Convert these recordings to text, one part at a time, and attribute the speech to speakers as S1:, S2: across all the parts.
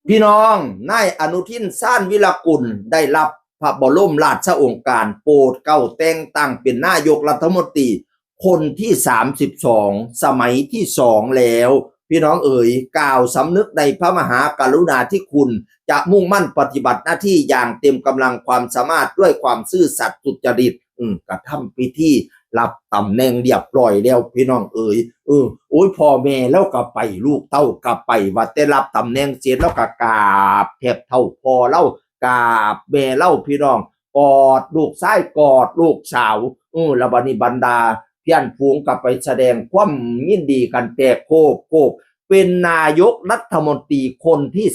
S1: พี่น้องนายอนุทินซ่านวิรกุลได้รับพระบรมราชโองการโปรดเกล้าแต่งตั้งเป็นนายกรัฐมนตรีคนที่32สมัยที่2แล้วพี่น้องเอ๋ยกล่าวสำนึกในพระมหากรุณาธิคุณจะมุ่งมั่นปฏิบัติหน้าที่อย่างเต็มกำลังความสามารถด้วยความซื่อสัตย์สุจริตกระทำพิธีรับตำแหน่งเรียบร้อยแล้วพี่น้องเอ๋ยโอ้ยพ่อแม่แล้วก็ไปลูกเต้าก็ไปว่าแต่รับตำแหน่งเสร็จแล้วก็กราบแทบเท่าพ่อเล่ากราบแม่เล่าพี่น้องกอดลูกชายกอดลูกสาวแล้วบัดนี้บรรดาเพื่อนฝูงก็ไปแสดงความยินดีกันแต่โคกเป็นนายกรัฐมนตรีคนที่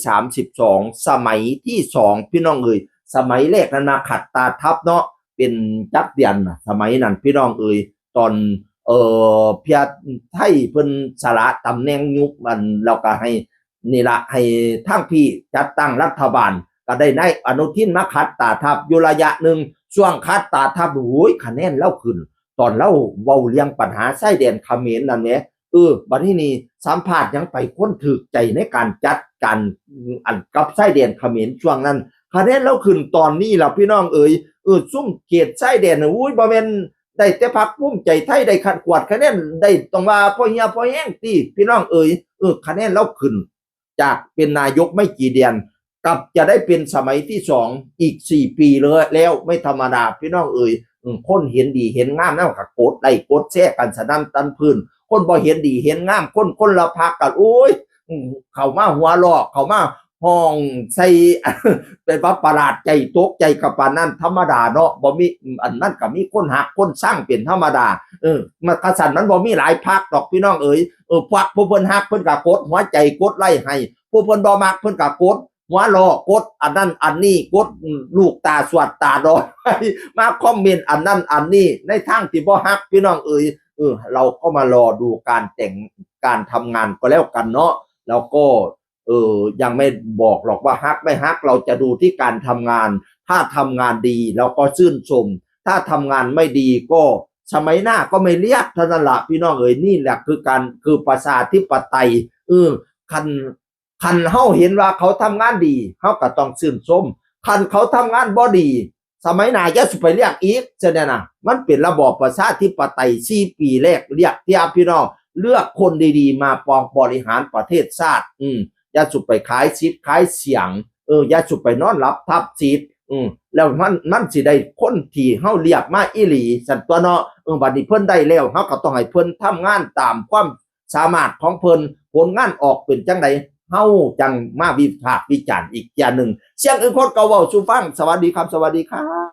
S1: 32สมัยที่2พี่น้องเอ๋ยสมัยแรกนั้นมาขัดตาทับเนาะเป็นจักเดียนสมัยนั้นพี่น้องเอ๋ยตอนเพียไทยเพิ่นสละตำแหน่งยุคมันเราก็ให้นี่ละให้ทางพี่จัดตั้งรัฐบาลก็ได้นายอนุทินมาคัดตาทับอยู่ระยะหนึ่งช่วงคัดตาทับโอ้ยคะแนนเล่าขึ้นตอนเล่าเว้าเรื่องปัญหาชายแดนเขมรนั่นแหละบัดนี้สัมภาษณ์ยังไปค้นถึกใจในการจัดการอันกับชายแดนเขมรช่วงนั้นคะแนนเล่าขึ้นตอนนี้ล่ะพี่น้องเอ๋ยซุ่มเขตชายแดนอุ้ยบ่แม่นได้แต่พรรคภูมิใจไทยได้ขัดกวาดคะแนนได้ต้องว่าพ่อเฮียพ่อแห้งติพี่น้องเอ๋ยคะแนนเล่าขึ้นจากเป็นนายกไม่กี่เดือนกับจะได้เป็นสมัยที่2อีก4ปีเลยแล้วไม่ธรรมดาพี่น้องเอ๋ยคนเห็นดีเห็นงามแล้วก็กดไลค์กดแชร์กันสนั่นตันพื้นคนบ่เห็นดีเห็นงามคนละพรรคกันโอ้ยเข้ามาหัวลอกเข้ามาห้องใส่เป็นว่าประหลาดใจตกใจกับปานนั้นธรรมดาเนาะบ่มีอันนั้นก็มีคนหักคนสร้างเป็นธรรมดามันกษัตริย์มันบ่มีหลายพรรคดอกพี่น้องเอ๋ยพรรคผู้เพิ่นฮักเพิ่นก็กดหัวใจกดไล่ให้ผู้เพิ่นบ่มักเพิ่นก็กดหัวล้อกดอันนั้นอันนี้กดลูกตาสวดตาดอยมาคอมเมนต์อันนั้นอันนี้ในทางที่บ่ฮักพี่น้องเอ๋ยเราก็มารอดูการแต่งการทำงานก็แล้วกันเนาะแล้วก็ยังไม่บอกหรอกว่าฮักไม่ฮักเราจะดูที่การทำงานถ้าทำงานดีเราก็ชื่นชมถ้าทำงานไม่ดีก็สมัยหน้าก็ไม่เรียกเท่านั้นละพี่น้องเอ๋ยนี่แหละคือประชาธิปไตยคันเฮาเห็นว่าเขาทำงานดีเฮาก็ต้องชื่นชมคันเขาทำงานบ่ดีสมัยหน้าจะไปเรียกอีกเช่นนั้นมันเป็นระบอบประชาธิปไตย4ปีแรกเรียกที่พี่น้องเลือกคนดีๆมาปองบริหารประเทศชาติอย่าสุดไปขายซิดขายเสียงอย่าสุดไปนอนหลับทับซิดแล้วมันสิได้คนที่เฮาเรียกมาอีหลีสันตัวเนาะบัดนี้เพิ่นได้แล้วเฮาก็ต้องให้เพิ่นทำงานตามความสามารถของเพิ่นผลงานออกเป็นจังไดเฮาจังมาวิพากษ์วิจารณ์อีกอย่างหนึ่งเสียงอื่นคนก็เว้าสู่ฟังสวัสดีครับสวัสดีครับ